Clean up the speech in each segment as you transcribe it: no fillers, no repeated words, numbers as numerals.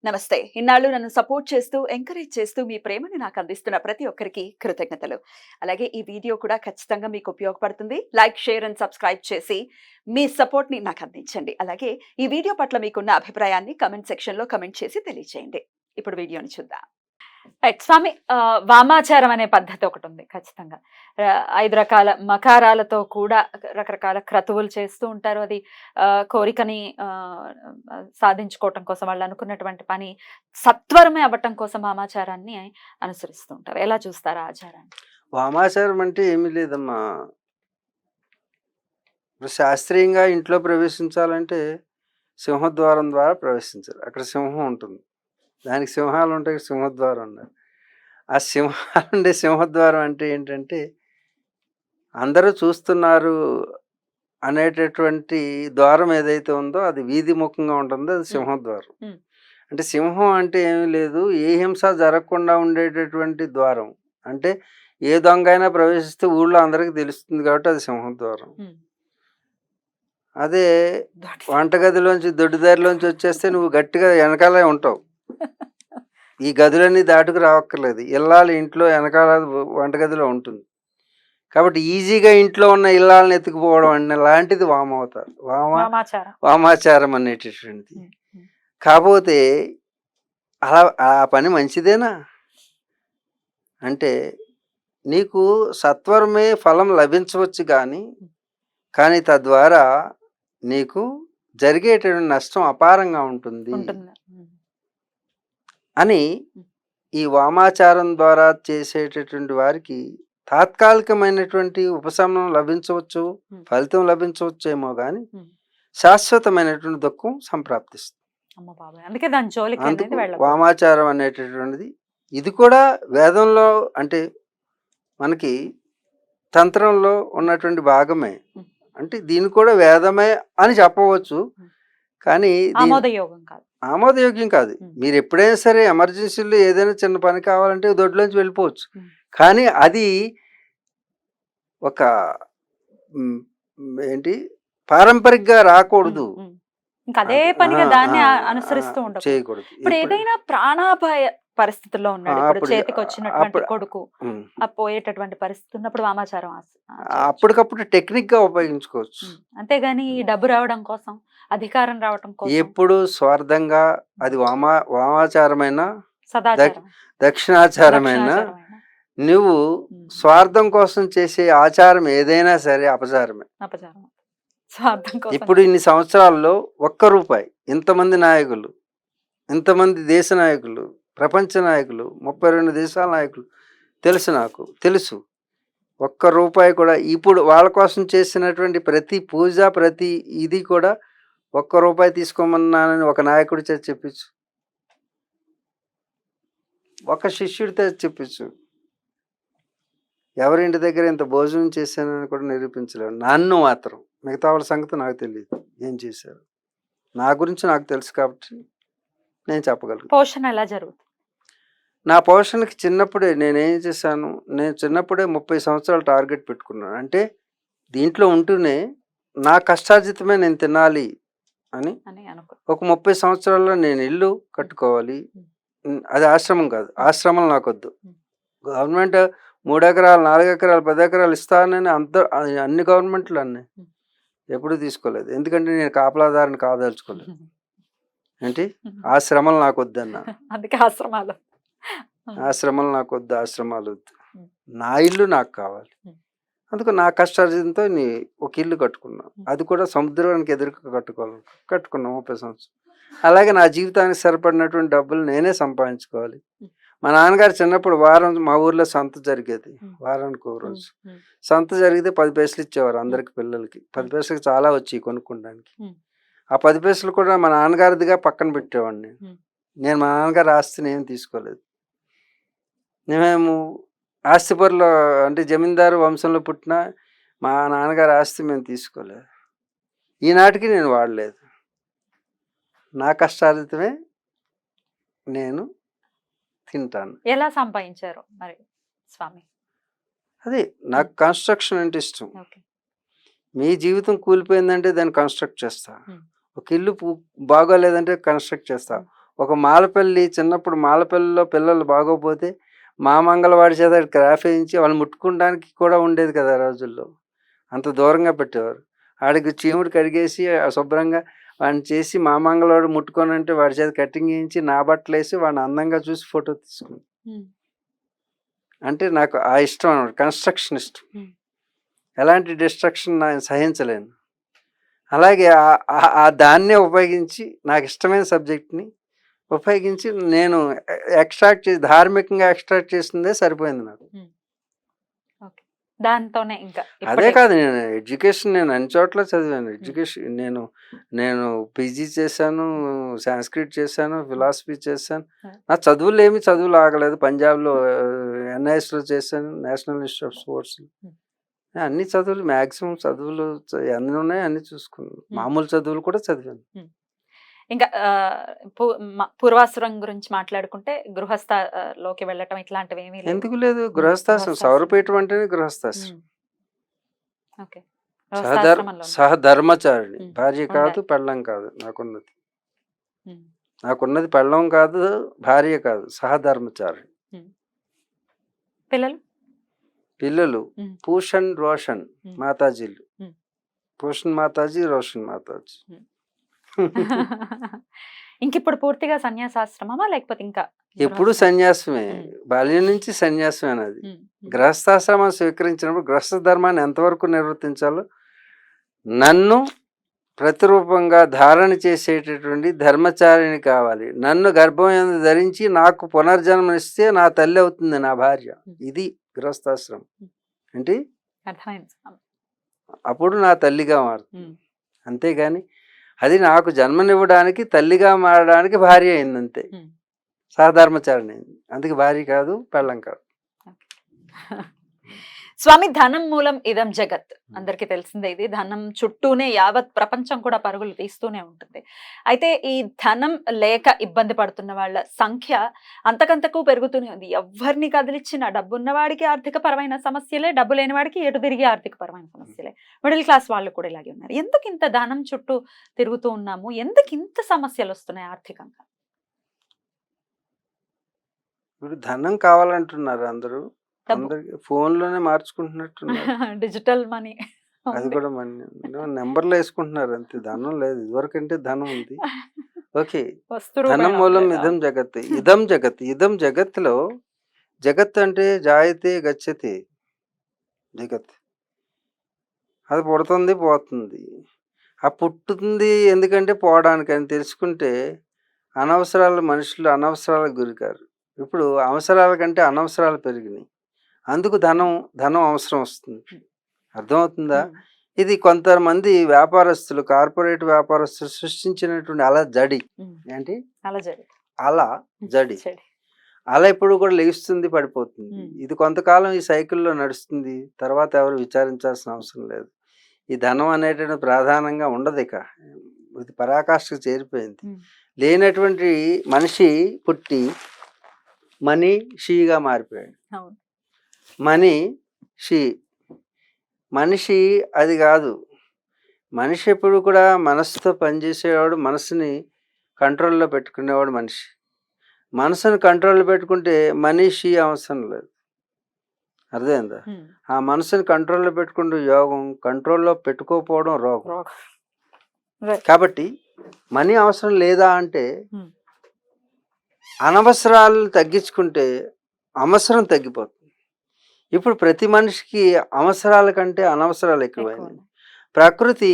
నమస్తే. ఇన్నాళ్ళు నన్ను సపోర్ట్ చేస్తూ, ఎంకరేజ్ చేస్తూ మీ ప్రేమని నాకు అందిస్తున్న ప్రతి ఒక్కరికి కృతజ్ఞతలు. అలాగే ఈ వీడియో కూడా ఖచ్చితంగా మీకు ఉపయోగపడుతుంది. లైక్, షేర్ అండ్ సబ్స్క్రైబ్ చేసి మీ సపోర్ట్‌ని నాకు అందించండి. అలాగే ఈ వీడియో పట్ల మీకున్న అభిప్రాయాన్ని కామెంట్ సెక్షన్‌లో కామెంట్ చేసి తెలియజేయండి. ఇప్పుడు వీడియోని చూద్దాం. రైట్ స్వామి, వామాచారం అనే పద్ధతి ఒకటి ఉంది ఖచ్చితంగా. 5 రకాల మకారాలతో కూడా రకరకాల క్రతువులు చేస్తూ ఉంటారు. అది కోరికని సాధించుకోవటం కోసం, వాళ్ళు అనుకున్నటువంటి పని సత్వరమే అవ్వటం కోసం వామాచారాన్ని అనుసరిస్తూ ఉంటారు. ఎలా చూస్తారు ఆ ఆచారాన్ని? వామాచారం అంటే ఏమీ లేదమ్మా. ఇప్పుడు శాస్త్రీయంగా ఇంట్లో ప్రవేశించాలంటే సింహద్వారం ద్వారా ప్రవేశించాలి. అక్కడ సింహం ఉంటుంది. దానికి సింహాలు ఉంటాయి, సింహద్వారం ఉండాలి. ఆ సింహాలు ఉండే సింహద్వారం అంటే ఏంటంటే అందరూ చూస్తున్నారు అనేటటువంటి ద్వారం ఏదైతే ఉందో అది వీధి ముఖంగా ఉంటుందో అది సింహద్వారం. అంటే సింహం అంటే ఏమీ లేదు, ఏ హింస జరగకుండా ఉండేటటువంటి ద్వారం. అంటే ఏ దొంగ అయినా ప్రవేశిస్తే ఊళ్ళో అందరికీ తెలుస్తుంది కాబట్టి అది సింహద్వారం. అదే వంటగదిలోంచి దొడ్డిదారిలోంచి వచ్చేస్తే నువ్వు గట్టిగా వెనకాలే ఉంటావు. ఈ గదులన్నీ దాటుకు రావక్కర్లేదు. ఇల్లాలు ఇంట్లో వెనకాల వంటగదిలో ఉంటుంది. కాబట్టి ఈజీగా ఇంట్లో ఉన్న ఇల్లాలను ఎత్తుకుపోవడం అనే లాంటిది వామవతారం, వామాచారం అనేటటువంటిది. కాకపోతే అలా ఆ పని మంచిదేనా అంటే నీకు సత్వరమే ఫలం లభించవచ్చు కానీ తద్వారా నీకు జరిగేటువంటి నష్టం అపారంగా ఉంటుంది అని ఈ వామాచారం ద్వారా చేసేటటువంటి వారికి తాత్కాలికమైనటువంటి ఉపశమనం లభించవచ్చు, ఫలితం లభించవచ్చేమో కానీ శాశ్వతమైనటువంటి దుఃఖం సంప్రాప్తిస్తుంది. అందుకు వామాచారం అనేటటువంటిది ఇది కూడా వేదంలో అంటే మనకి తంత్రంలో ఉన్నటువంటి భాగమే. అంటే దీన్ని కూడా వేదమే అని చెప్పవచ్చు, కానీ ఆమోదయోగ్యం కాదు. మీరు ఎప్పుడైనా సరే ఎమర్జెన్సీలో ఏదైనా చిన్న పని కావాలంటే దొడ్లోంచి వెళ్ళిపోవచ్చు, కానీ అది ఒక ఏంటి పారంపరికంగా రాకూడదు, అదే పనిగా దాన్ని అనుసరిస్తూ చేయకూడదు. ఇప్పుడు ఏదైనా ప్రాణాపాయ పరిస్థితుల్లో ఉన్నాడు, ఇప్పుడు చేతికి వచ్చినటువంటి కొడుకు పోయేటటువంటి పరిస్థితి ఉన్నప్పుడు వామాచారం అప్పటికప్పుడు టెక్నిక్ గా ఉపయోగించుకోవచ్చు. అంతేగాని డబ్బు రావడం కోసం, అధికారం రావడం కోసం ఎప్పుడు స్వార్థంగా అది వామాచారమైన దక్షిణాచారమైన నువ్వు స్వార్థం కోసం చేసే ఆచారం ఏదైనా సరే అపచారమే. ఇప్పుడు ఇన్ని సంవత్సరాల్లో ₹1 ఇంతమంది నాయకులు, ఇంతమంది దేశ నాయకులు, ప్రపంచ నాయకులు, 32 దేశాల నాయకులు నాకు తెలుసు. ₹1 కూడా ఇప్పుడు వాళ్ళ కోసం చేసినటువంటి ప్రతి పూజ, ప్రతి ఇది కూడా ₹1 తీసుకోమన్నానని ఒక నాయకుడి చేత చెప్పించు, ఒక శిష్యుడితో చెప్పించు. ఎవరింటి దగ్గర ఇంత భోజనం చేశానని కూడా నిరూపించలేవు. నన్ను మాత్రం, మిగతా వాళ్ళ సంగతి నాకు తెలియదు ఏం చేశారు. నా గురించి నాకు తెలుసు కాబట్టి నేను చెప్పగలను. పోషణ ఎలా జరుగుతుంది? నా పోషణకి చిన్నప్పుడే నేనేం చేశాను, నేను చిన్నప్పుడే 30 సంవత్సరాలు టార్గెట్ పెట్టుకున్నాను. అంటే దీంట్లో ఉంటూనే నా కష్టార్జితమే నేను తినాలి అని ఒక 30 సంవత్సరాల్లో నేను ఇల్లు కట్టుకోవాలి. అది ఆశ్రమం కాదు, ఆశ్రమం నాకొద్దు. గవర్నమెంట్ 3 ఎకరాలు, 4 ఎకరాలు, 10 ఎకరాలు ఇస్తానని అన్ని గవర్నమెంట్లు అన్నీ ఎప్పుడు తీసుకోలేదు. ఎందుకంటే నేను కాపలాదారిని కాదలుచుకోలేదు. ఏంటి ఆశ్రమాలు నాకొద్దన్న, అందుకే ఆశ్రమాలు నాకొద్దు, ఆశ్రమాలు వద్దు, నా ఇల్లు నాకు కావాలి. అందుకు నా కష్టార్జితంతో ఒక ఇల్లు కట్టుకున్నాను. అది కూడా సముద్రానికి ఎదురుగా కట్టుకున్నాం 30 సంవత్సరం. అలాగే నా జీవితానికి సరిపడినటువంటి డబ్బులు నేనే సంపాదించుకోవాలి. మా నాన్నగారు చిన్నప్పుడు వారం మా ఊర్లో సంత జరిగేది, వారానికి ఒక రోజు సంత జరిగితే 10 పైసలు ఇచ్చేవారు అందరికి, పిల్లలకి 10 పైసలకి చాలా వచ్చి కొనుక్కోడానికి. ఆ 10 పైసలు కూడా మా నాన్నగారిదిగా పక్కన పెట్టేవాడిని. నేను మా నాన్నగారు ఆస్తిని ఏం తీసుకోలేదు. మేము ఆస్తిపరులో అంటే జమీందారు వంశంలో పుట్టిన మా నాన్నగారి ఆస్తి మేము తీసుకోలేదు. ఈనాటికి నేను వాడలేదు. నా కష్టార్జితమే నేను తింటాను. ఎలా సంపాదించారు మరి స్వామి? అదే నాకు కన్స్ట్రక్షన్ అంటే ఇష్టం. మీ జీవితం కూలిపోయిందంటే దాన్ని కన్స్ట్రక్ట్ చేస్తా. ఒక ఇల్లు బాగోలేదంటే కన్స్ట్రక్ట్ చేస్తా. ఒక మాలపల్లి చిన్నప్పుడు మాలపల్లిలో పిల్లలు బాగోపోతే మా మంగళవాడి చేత క్రాఫ్ వేయించి వాళ్ళు ముట్టుకోవడానికి కూడా ఉండేది కదా ఆ రోజుల్లో. అంత దూరంగా పెట్టేవారు. ఆడికి చీముడు కడిగేసి శుభ్రంగా వాడిని చేసి మా మంగళవాడు ముట్టుకోనంటే వాడి చేత కటింగ్ చేయించి నా బట్టలు వేసి వాడిని అందంగా చూసి ఫోటో తీసుకుని. అంటే నాకు ఆ ఇష్టం అన్నమాట, కన్స్ట్రక్షన్ ఇష్టం. ఎలాంటి డిస్ట్రక్షన్ నేను సహించలేను. అలాగే ఆ దాన్నే ఉపయోగించి నాకు ఇష్టమైన సబ్జెక్ట్ని ఉపయోగించి నేను ఎక్స్ట్రాక్ట్ చేసి ధార్మికంగా ఎక్స్ట్రాక్ట్ చేసిందే సరిపోయింది నాకు. దాంతోనే ఇంకా అదే కాదు, నేను ఎడ్యుకేషన్ నేను అన్ని చోట్ల చదివాను. ఎడ్యుకేషన్ నేను పీజీ చేశాను, సాంస్క్రిట్ చేశాను, ఫిలాసఫీ చేశాను. నా చదువులు ఆగలేదు. పంజాబ్లో ఎన్ఐఎస్లో చేశాను, నేషనల్ ఇన్స్టిట్యూట్ ఆఫ్ స్పోర్ట్స్. అన్ని చదువులు మ్యాక్సిమం చదువులు ఎన్ని ఉన్నాయో అన్ని చూసుకున్నాను. మామూలు చదువులు కూడా చదివాను. ఇంకా పూర్వాశ్రమం గురించి మాట్లాడుకుంటే గృహస్థలోకి వెళ్ళటం ఇట్లాంటివి ఏమీ ఎందుకు లేదు? గృహస్థాశ్రమం, సౌరపీఠం అంటేనే గృహస్థాశ్రమం. సహధర్మచారిణి, భార్య కాదు, పెళ్ళం కాదు. నాకున్నది పెళ్ళం కాదు, భార్య కాదు, సహధర్మచారిణి. పిల్లలు పూషన్ రోషన్ మాతాజీలు. పూషన్ మాతాజీ, రోషన్ మాతాజీ. ఇంకిప్పుడు పూర్తిగా సన్యాసాశ్రమమా లేకపోతే ఇంకా? ఎప్పుడు సన్యాసమే, బాల్యం నుంచి సన్యాసమే. అది గృహస్థాశ్రమం స్వీకరించినప్పుడు గృహస్థ ధర్మాన్ని ఎంతవరకు నిర్వర్తించాలో నన్ను ప్రతిరూపంగా ధారణ చేసేటటువంటి ధర్మచారిణి కావాలి. నన్ను గర్భం ధరించి నాకు పునర్జన్మనిస్తే నా తల్లి అవుతుంది, నా భార్య. ఇది గృహస్థాశ్రమం అంటే. అప్పుడు నా తల్లిగా మారుతుంది. అంతేగాని అది నాకు జన్మనివ్వడానికి, తల్లిగా మారడానికి భార్య అయింది అంతే. సహధర్మచారిణి అయింది, అందుకే భార్య కాదు, పెళ్ళం కాదు. స్వామి, ధనం మూలం ఇదం జగత్ అందరికి తెలిసిందే. ఇది ధనం చుట్టూనే యావత్ ప్రపంచం కూడా పరుగులు తీస్తూనే ఉంటుంది. అయితే ఈ ధనం లేక ఇబ్బంది పడుతున్న వాళ్ళ సంఖ్య అంతకంతకు పెరుగుతూనే ఉంది. ఎవరిని కదిలిచ్చినా డబ్బు ఉన్నవాడికి ఆర్థిక పరమైన సమస్యలే, డబ్బు లేని వాడికి ఎటు తిరిగి ఆర్థిక పరమైన సమస్యలే. మిడిల్ క్లాస్ వాళ్ళు కూడా ఇలాగే ఉన్నారు. ఎందుకు ఇంత ధనం చుట్టూ తిరుగుతూ ఉన్నాము? ఎందుకు ఇంత సమస్యలు వస్తున్నాయి ఆర్థికంగా? ఇప్పుడు ధనం కావాలంటున్నారు అందరూ. ఫోన్లోనే మార్చుకుంటున్నట్టున్నారు. డిజిటల్ మనీ, అది కూడా మనీ నెంబర్లు వేసుకుంటున్నారు అంతే. ధనం లేదు. ఇదివరకు అంటే ధనం ఉంది. ఓకే, ధనం మూలం ఇదం జగత్. ఇదం జగత్తులో జగత్ అంటే జాయతే గచ్చతే జగత్. అది పుడుతుంది, పోతుంది. ఆ పుట్టుతుంది ఎందుకంటే పోవడానికి అని తెలుసుకుంటే అనవసరాలు, మనుషులు అనవసరాలకు గురికారు. ఇప్పుడు అవసరాల కంటే అనవసరాలు పెరిగినాయి. అందుకు ధనం అవసరం వస్తుంది. అర్థమవుతుందా? ఇది కొంతమంది వ్యాపారస్తులు, కార్పొరేట్ వ్యాపారస్తులు సృష్టించినటువంటి అలజడి. ఏంటి అలజడి? అలా ఎప్పుడు కూడా లెగుస్తుంది, పడిపోతుంది. ఇది కొంతకాలం ఈ సైకిల్లో నడుస్తుంది. తర్వాత ఎవరు విచారించాల్సిన అవసరం లేదు. ఈ ధనం అనేటువంటి ప్రధానంగా ఉండదు. ఇక ఇది పరాకాష్ఠకు చేరిపోయింది. లేనటువంటి మనిషి పుట్టి మనీషిగా మారిపోయాడు. మనిషి అది కాదు. మనిషి ఎప్పుడు కూడా మనసుతో పనిచేసేవాడు, మనసుని కంట్రోల్లో పెట్టుకునేవాడు మనిషి. మనసుని కంట్రోల్లో పెట్టుకుంటే మనీషి అవసరం లేదు. అర్థమైందా? ఆ మనసుని కంట్రోల్లో పెట్టుకుంటూ యోగం, కంట్రోల్లో పెట్టుకోకపోవడం రోగం. కాబట్టి మనీ అవసరం లేదా అంటే అనవసరాలు తగ్గించుకుంటే అవసరం తగ్గిపోతుంది. ఇప్పుడు ప్రతి మనిషికి అవసరాల కంటే అనవసరాలు ఎక్కువైంది. ప్రకృతి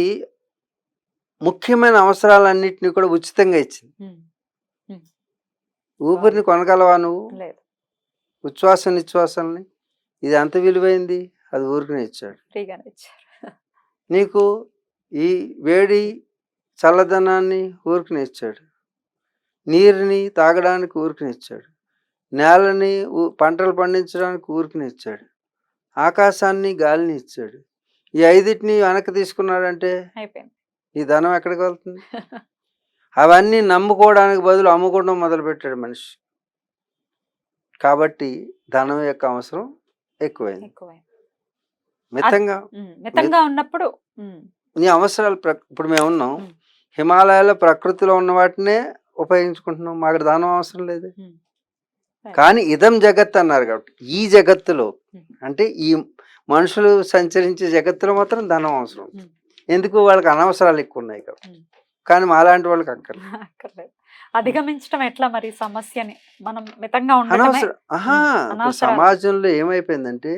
ముఖ్యమైన అవసరాలన్నింటినీ కూడా ఉచితంగా ఇచ్చింది. ఊపిరిని కొనగలవా నువ్వు? ఉచ్ఛ్వాస నిశ్వాసాలని. ఇది ఎంత విలువైంది? అది ఊరికనే ఇచ్చాడు. నీకు ఈ వేడి చల్లదనాన్ని ఊరికనే ఇచ్చాడు. నీరుని తాగడానికి ఊరికనే ఇచ్చాడు. నేలని పంటలు పండించడానికి ఊరికనే ఇచ్చాడు. ఆకాశాన్ని, గాలిని ఇచ్చాడు. ఈ ఐదిటిని వెనక్కి తీసుకున్నాడంటే ఈ ధనం ఎక్కడికి వెళ్తుంది? అవన్నీ నమ్ముకోవడానికి బదులు అమ్ముకోవడం మొదలుపెట్టాడు మనిషి. కాబట్టి ధనం యొక్క అవసరం ఎక్కువైంది. మితంగా ఉన్నప్పుడు నీ అవసరాలు ఇప్పుడు మేము ఉన్నాం హిమాలయాల్లో ప్రకృతిలో ఉన్న వాటినే ఉపయోగించుకుంటున్నాం, మాకు దానం అవసరం లేదు. Hmm. కానీ ఇదం జగత్ అన్నారు కాబట్టి ఈ జగత్తులో అంటే ఈ మనుషులు సంచరించే జగత్తులో మాత్రం ధనం అవసరం. ఎందుకు? వాళ్ళకి అనవసరాలు ఎక్కువ ఉన్నాయి కాబట్టి. కానీ మాలాంటి వాళ్ళకి అక్కర్లేదు. అక్కర్లేదు. అధిగమించడం ఎట్లా మరి సమస్యని? మనం మితంగా ఉండడమే. అనవసరం. ఇప్పుడు అనవసరాలు. సమాజంలో ఏమైపోయిందంటే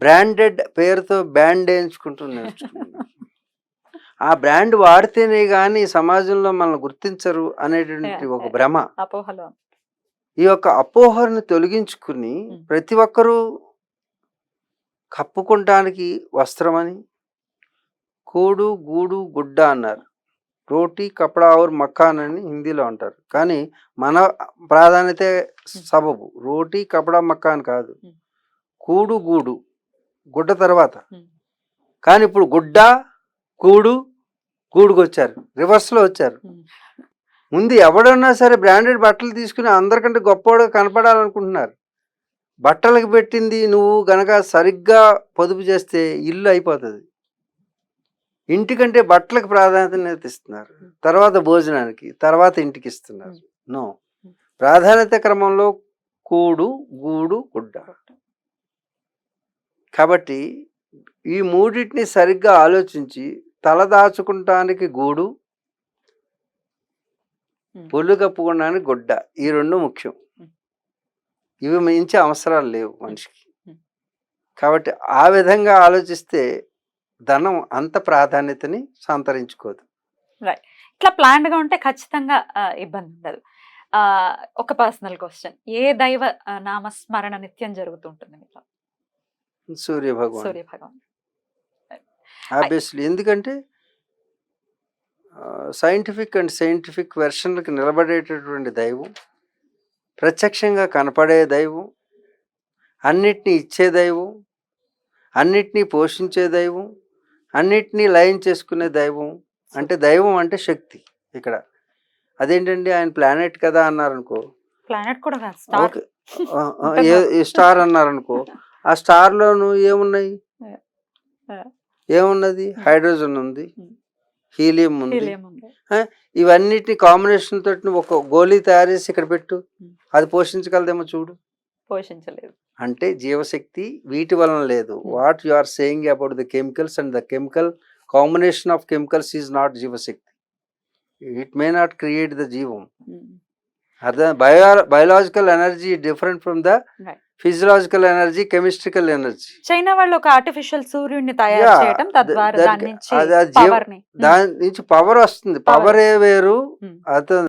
బ్రాండెడ్ పేరుతో బ్యాండ్ వేయించుకుంటున్నారు. ఆ బ్రాండ్ వాడితేనే గాని సమాజంలో మనల్ని గుర్తించరు అనేటువంటి ఒక భ్రమ. అపోహలో. ఈ యొక్క అపోహను తొలగించుకుని ప్రతి ఒక్కరూ కప్పుకుంటానికి వస్త్రమని, కూడు గూడు గుడ్డ అన్నారు. రోటీ కపడా ఔర్ మకాన్ అని హిందీలో అంటారు. కానీ మన ప్రాధాన్యత సబబు రోటీ కపడా మకాన్ కాదు, కూడు గూడు, గుడ్డ తర్వాత. కానీ ఇప్పుడు గుడ్డ కూడు గూడుకు వచ్చారు, రివర్స్లో వచ్చారు. ముందు ఎవడన్నా సరే బ్రాండెడ్ బట్టలు తీసుకుని అందరికంటే గొప్పవాడుగా కనపడాలనుకుంటున్నారు. బట్టలకు పెట్టింది నువ్వు గనక సరిగ్గా పొదుపు చేస్తే ఇల్లు అయిపోతుంది. ఇంటికంటే బట్టలకు ప్రాధాన్యత ఇస్తున్నారు, తర్వాత భోజనానికి, తర్వాత ఇంటికి ఇస్తున్నారు. నో, ప్రాధాన్యత క్రమంలో కూడు గూడు గుడ్డ. కాబట్టి ఈ మూడింటిని సరిగ్గా ఆలోచించి తల దాచుకుంటానికి గూడు, పొల్లు కప్పుకోవడానికి గుడ్డ, ఈ రెండు ముఖ్యం. ఇవి మించి అవసరాలు లేవు మనిషికి. కాబట్టి ఆ విధంగా ఆలోచిస్తే ధనం అంత ప్రాధాన్యతని సంతరించుకోదు. ఇట్లా ప్లాన్డ్ గా ఉంటే ఖచ్చితంగా ఇబ్బంది ఉండదు. ఒక పర్సనల్ క్వశ్చన్, ఏ దైవ నామస్మరణ నిత్యం జరుగుతుంటుంది మీకు? సూర్య భగవాన్. సూర్య భగవాన్. ఆబ్వియస్లీ. ఎందుకంటే సైంటిఫిక్ అండ్ సైంటిఫిక్ వెర్షన్లకు నిలబడేటటువంటి దైవం, ప్రత్యక్షంగా కనపడే దైవం, అన్నిటినీ ఇచ్చే దైవం, అన్నిటినీ పోషించే దైవం, అన్నిటినీ లయం చేసుకునే దైవం. అంటే దైవం అంటే శక్తి. ఇక్కడ అదేంటండి ఆయన ప్లానెట్ కదా అన్నారనుకో, ప్లానెట్ కూడా కాదు, స్టార్. ఓకే, స్టార్ అన్నారనుకో, ఆ స్టార్లోను ఏమున్నాయి? ఏమున్నది? హైడ్రోజన్ ఉంది, హీలియం ఉంది. ఇవన్నిటిని కాంబినేషన్ తోటి నువ్వు ఒక గోళీ తయారు చేసి ఇక్కడ పెట్టు, అది పోషించగలదేమో చూడు. పోషించలేదు. అంటే జీవశక్తి వీటి వలన లేదు. What you are saying about the chemicals and the chemical combination of chemicals is not జీవశక్తి. It may not create the జీవం. అర్థం? Biological energy different from the physiological energy, కెమిస్ట్రికల్ ఎనర్జీ. చైనా వాళ్ళు ఒక ఆర్టిఫిషియల్ సూర్యుడిని తయారు చేయడం, తద్వారా దాని నుంచి దాని నుంచి పవర్ వస్తుంది. పవరే వేరు. అర్థం?